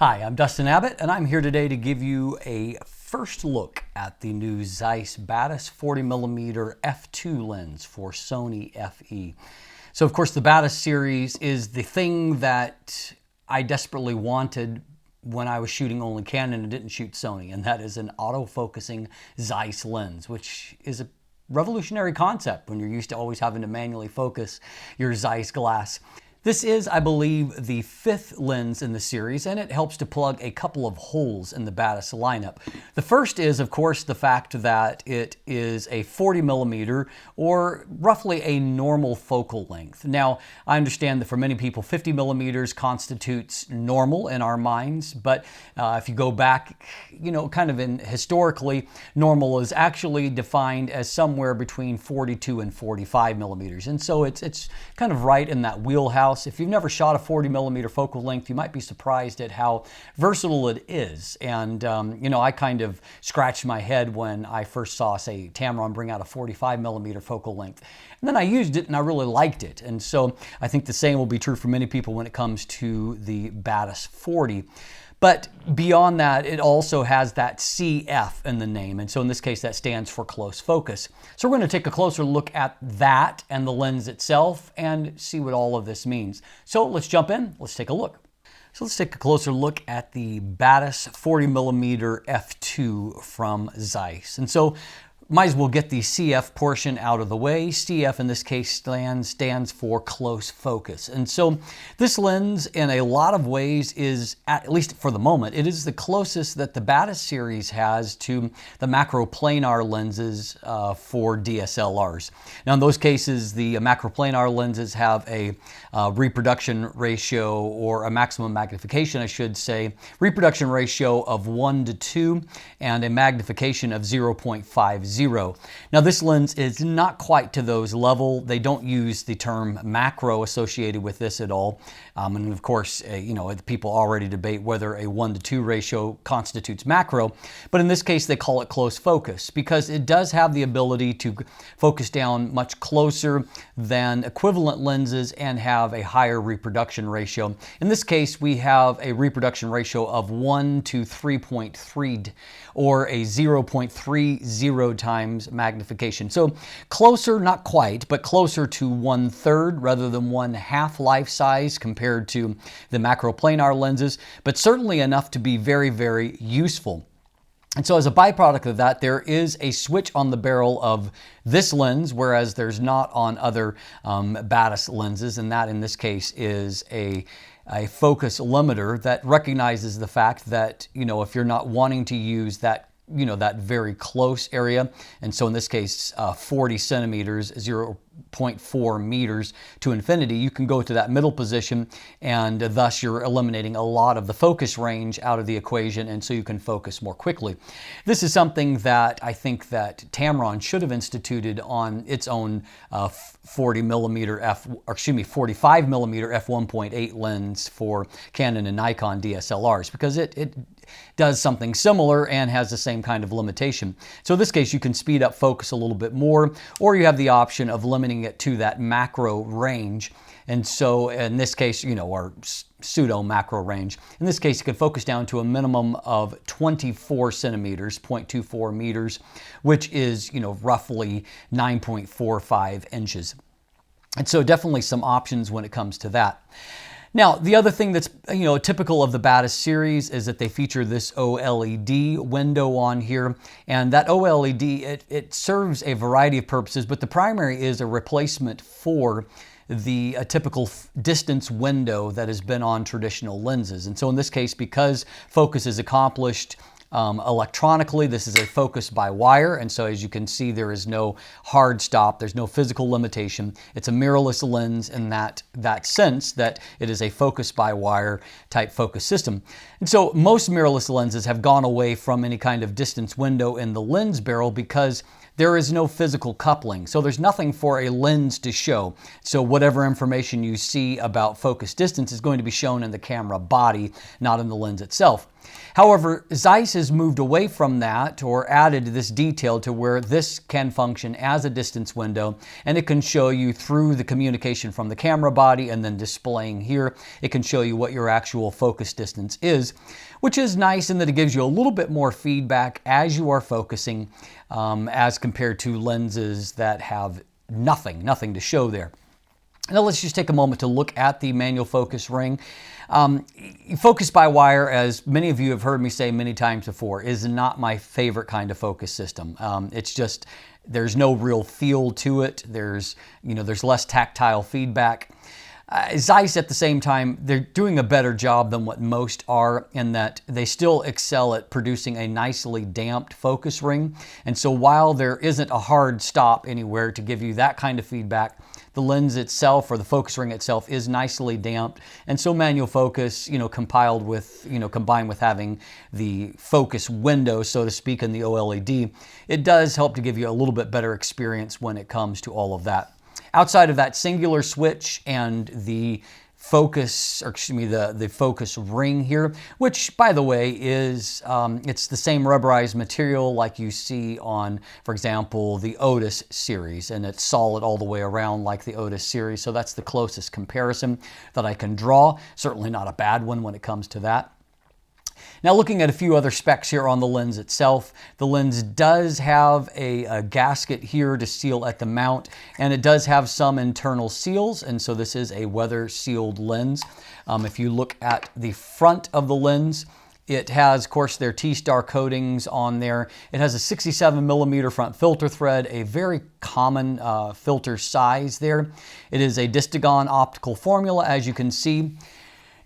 Hi, I'm Dustin Abbott, and I'm here today to give you a first look at the new Zeiss Batis 40mm f2 lens for Sony FE. So of course the Batis series is the thing that I desperately wanted when I was shooting only Canon and didn't shoot Sony, and that is an autofocusing Zeiss lens, which is a revolutionary concept when you're used to always having to manually focus your Zeiss glass. This is, I believe, the fifth lens in the series, and it helps to plug a couple of holes in the Batis lineup. The first is, of course, the fact that it is a 40mm, or roughly a normal focal length. Now, I understand that for many people, 50mm constitutes normal in our minds, but if you go back, kind of historically, normal is actually defined as somewhere between 42 and 45mm, and so it's kind of right in that wheelhouse. If you've never shot a 40mm focal length, you might be surprised at how versatile it is. And, I kind of scratched my head when I first saw, say, Tamron bring out a 45mm focal length. And then I used it and I really liked it. And so I think the same will be true for many people when it comes to the Batis 40. But beyond that, it also has that CF in the name. And so in this case, that stands for close focus. So we're going to take a closer look at that and the lens itself and see what all of this means. So let's jump in. Let's take a look. So let's take a closer look at the Batis 40mm f2 from Zeiss. And so might as well get the CF portion out of the way. CF in this case stands for close focus. And so this lens in a lot of ways is, at least for the moment, it is the closest that the Batis series has to the macroplanar lenses for DSLRs. Now in those cases, the macroplanar lenses have a reproduction ratio, or a maximum magnification, I should say, reproduction ratio of 1:2 and a magnification of 0.50. Now this lens is not quite to those level. They don't use the term macro associated with this at all. And of course, people already debate whether a 1:2 ratio constitutes macro, but in this case they call it close focus because it does have the ability to focus down much closer than equivalent lenses and have a higher reproduction ratio. In this case, we have a reproduction ratio of 1 to 3.3, or a 0.30 times magnification. So closer, not quite, but closer to 1/3 rather than 1/2 life size compared to the macroplanar lenses, but certainly enough to be very, very useful. And so as a byproduct of that, there is a switch on the barrel of this lens, whereas there's not on other Batis lenses, and that in this case is a focus limiter that recognizes the fact that, if you're not wanting to use that that very close area, and so in this case 40 centimeters, 0.4 meters to infinity, you can go to that middle position, and thus you're eliminating a lot of the focus range out of the equation, and so you can focus more quickly. This is something that I think that Tamron should have instituted on its own 45mm f1.8 lens for Canon and Nikon DSLRs, because it does something similar and has the same kind of limitation. So in this case, you can speed up focus a little bit more, or you have the option of limiting it to that macro range. And so in this case, or pseudo macro range. In this case, you can focus down to a minimum of 24 centimeters, 0.24 meters, which is, roughly 9.45 inches. And so definitely some options when it comes to that. Now, the other thing that's typical of the Batis series is that they feature this OLED window on here, and that OLED, it serves a variety of purposes, but the primary is a replacement for the typical distance window that has been on traditional lenses. And so in this case, because focus is accomplished electronically, this is a focus by wire, and so as you can see, there is no hard stop, there's no physical limitation. It's a mirrorless lens in that sense that it is a focus by wire type focus system. And so most mirrorless lenses have gone away from any kind of distance window in the lens barrel because there is no physical coupling. So there's nothing for a lens to show. So whatever information you see about focus distance is going to be shown in the camera body, not in the lens itself. However, Zeiss has moved away from that, or added this detail to where this can function as a distance window, and it can show you through the communication from the camera body and then displaying here, it can show you what your actual focus distance is, which is nice in that it gives you a little bit more feedback as you are focusing, as compared to lenses that have nothing to show there. Now let's just take a moment to look at the manual focus ring. Focus by wire, as many of you have heard me say many times before, is not my favorite kind of focus system. It's just, there's no real feel to it. There's less tactile feedback. Zeiss, at the same time, they're doing a better job than what most are, in that they still excel at producing a nicely damped focus ring. And so while there isn't a hard stop anywhere to give you that kind of feedback, the lens itself, or the focus ring itself, is nicely damped. And so manual focus, combined with having the focus window, so to speak, in the OLED, it does help to give you a little bit better experience when it comes to all of that. Outside of that singular switch and the focus, or excuse me, the focus ring here, which, by the way, is it's the same rubberized material like you see on, for example, the Otis series, and it's solid all the way around like the Otis series. So that's the closest comparison that I can draw. Certainly not a bad one when it comes to that. Now, looking at a few other specs here on the lens itself, the lens does have a gasket here to seal at the mount, and it does have some internal seals, and so this is a weather sealed lens. If you look at the front of the lens, it has, of course, their T-Star coatings on there. It has a 67mm front filter thread, a very common filter size there. It is a Distagon optical formula, as you can see.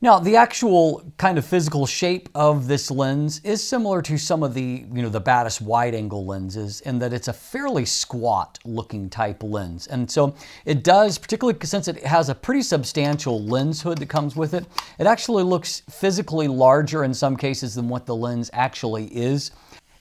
Now, the actual kind of physical shape of this lens is similar to some of the, the Batis wide-angle lenses, in that it's a fairly squat-looking type lens. And so it does, particularly since it has a pretty substantial lens hood that comes with it, it actually looks physically larger in some cases than what the lens actually is.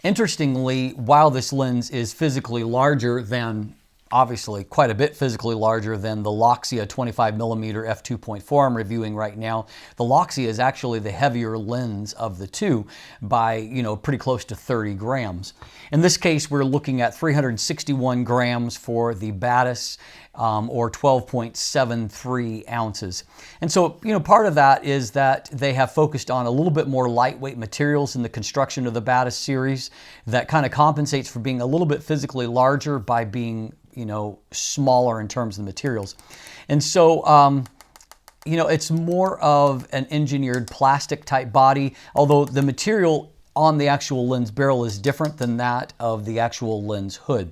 Interestingly, while this lens is physically larger than, obviously quite a bit physically larger than the Loxia 25mm f2.4 I'm reviewing right now, the Loxia is actually the heavier lens of the two by, pretty close to 30 grams. In this case, we're looking at 361 grams for the Batis, or 12.73 ounces. And so, part of that is that they have focused on a little bit more lightweight materials in the construction of the Batis series that kind of compensates for being a little bit physically larger by being, smaller in terms of the materials. And so, it's more of an engineered plastic type body, although the material on the actual lens barrel is different than that of the actual lens hood.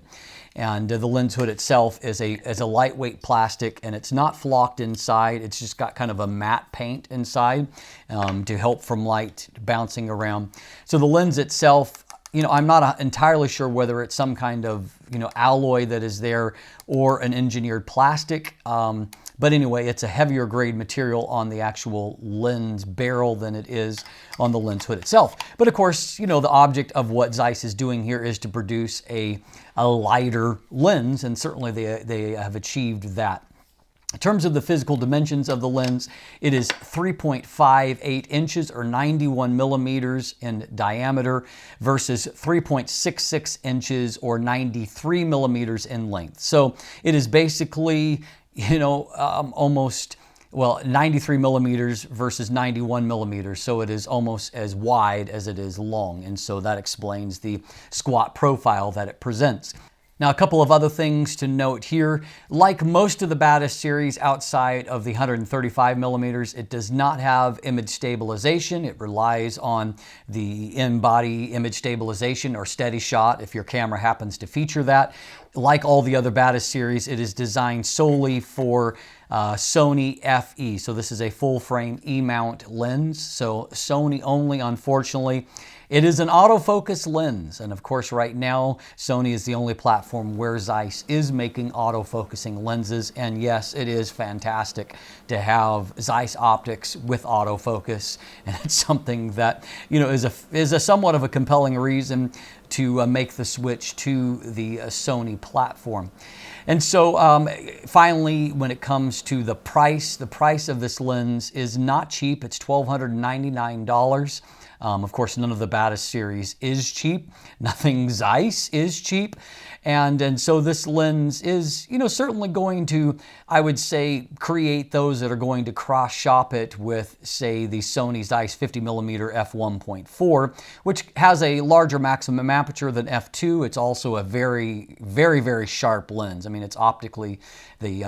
And the lens hood itself is a lightweight plastic, and it's not flocked inside. It's just got kind of a matte paint inside to help from light bouncing around. So the lens itself, I'm not entirely sure whether it's some kind of, alloy that is there or an engineered plastic. But anyway, it's a heavier grade material on the actual lens barrel than it is on the lens hood itself. But of course, the object of what Zeiss is doing here is to produce a lighter lens, and certainly they have achieved that. In terms of the physical dimensions of the lens, it is 3.58 inches or 91 millimeters in diameter versus 3.66 inches or 93 millimeters in length. So it is basically, almost, 93 millimeters versus 91 millimeters. So it is almost as wide as it is long. And so that explains the squat profile that it presents. Now, a couple of other things to note here. Like most of the Batis series outside of the 135 millimeters, it does not have image stabilization. It relies on the in-body image stabilization or steady shot if your camera happens to feature that. Like all the other Batis series, it is designed solely for Sony FE. So this is a full frame E-mount lens. So Sony only, unfortunately. It is an autofocus lens, and of course right now Sony is the only platform where Zeiss is making autofocusing lenses, and yes, it is fantastic to have Zeiss optics with autofocus, and it's something that is a somewhat of a compelling reason to make the switch to the Sony platform. And so finally, when it comes to the price of this lens is not cheap. It's $1,299. Of course, none of the Batis series is cheap. Nothing Zeiss is cheap. And so this lens is, certainly going to, I would say, create those that are going to cross-shop it with, say, the Sony Zeiss 50mm f1.4, which has a larger maximum aperture than f2. It's also a very, very, very sharp lens. I mean, it's optically, the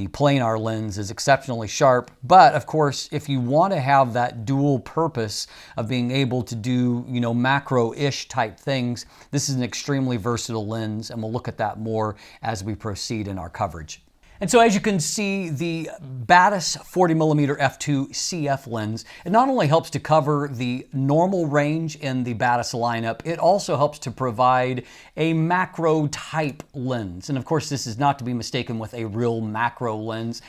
planar lens is exceptionally sharp. But, of course, if you want to have that dual purpose of being able to do, macro-ish type things, this is an extremely versatile lens, and we'll look at that more as we proceed in our coverage. And so as you can see, the Batis 40mm f2 CF lens, it not only helps to cover the normal range in the Batis lineup, it also helps to provide a macro type lens. And of course, this is not to be mistaken with a real macro lens,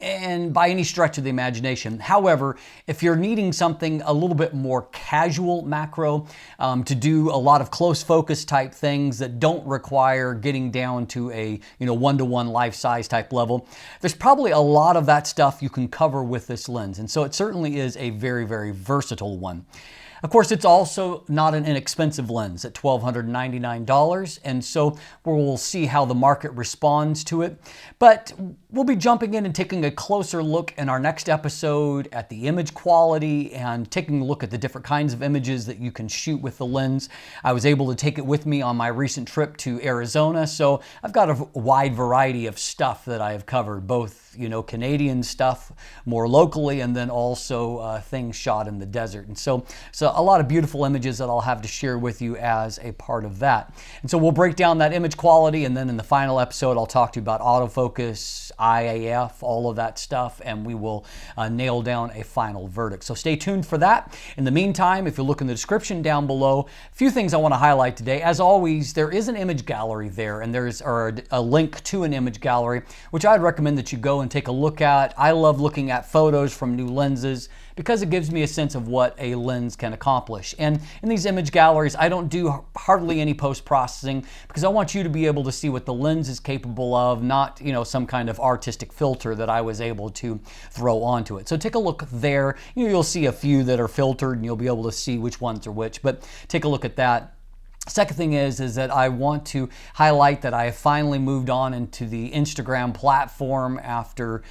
and by any stretch of the imagination. However, if you're needing something a little bit more casual macro, to do a lot of close focus type things that don't require getting down to a one-to-one life-size type level, there's probably a lot of that stuff you can cover with this lens. And so it certainly is a very, very versatile one. Of course, it's also not an inexpensive lens at $1,299, and so we'll see how the market responds to it. But we'll be jumping in and taking a closer look in our next episode at the image quality and taking a look at the different kinds of images that you can shoot with the lens. I was able to take it with me on my recent trip to Arizona, so I've got a wide variety of stuff that I have covered, both Canadian stuff more locally, and then also things shot in the desert. And so a lot of beautiful images that I'll have to share with you as a part of that. And so we'll break down that image quality, and then in the final episode, I'll talk to you about autofocus, IAF, all of that stuff, and we will nail down a final verdict. So stay tuned for that. In the meantime, if you look in the description down below, a few things I want to highlight today. As always, there is an image gallery there, and there's a link to an image gallery, which I'd recommend that you go and take a look at. I love looking at photos from new lenses because it gives me a sense of what a lens can accomplish. And in these image galleries, I don't do hardly any post-processing because I want you to be able to see what the lens is capable of, not some kind of artistic filter that I was able to throw onto it. So take a look there. You'll see a few that are filtered, and you'll be able to see which ones are which, but take a look at that. Second thing is that I want to highlight that I have finally moved on into the Instagram platform after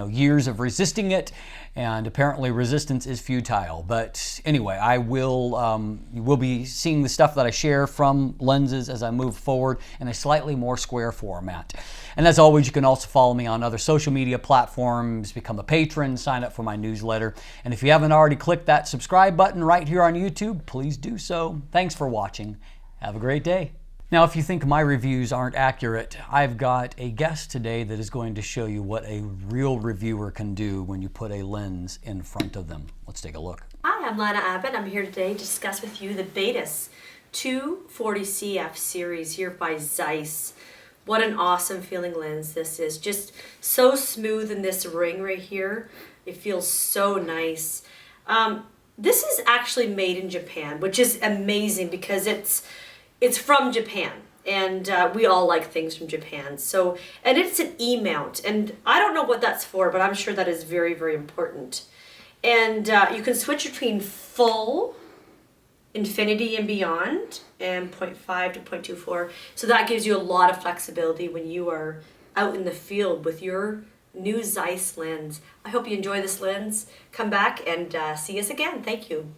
years of resisting it, and apparently resistance is futile. But anyway, you will be seeing the stuff that I share from lenses as I move forward in a slightly more square format. And as always, you can also follow me on other social media platforms, become a patron, sign up for my newsletter. And if you haven't already clicked that subscribe button right here on YouTube, please do so. Thanks for watching. Have a great day. Now, if you think my reviews aren't accurate, I've got a guest today that is going to show you what a real reviewer can do when you put a lens in front of them. Let's take a look. Hi, I'm Lana Abbott. I'm here today to discuss with you the Batis 240CF series here by Zeiss. What an awesome feeling lens this is. Just so smooth in this ring right here. It feels so nice. This is actually made in Japan, which is amazing because it's from Japan, and we all like things from Japan. So, and it's an E-mount, and I don't know what that's for, but I'm sure that is very, very important. And you can switch between full, infinity and beyond, and 0.5 to 0.24. So that gives you a lot of flexibility when you are out in the field with your new Zeiss lens. I hope you enjoy this lens. Come back and see us again. Thank you.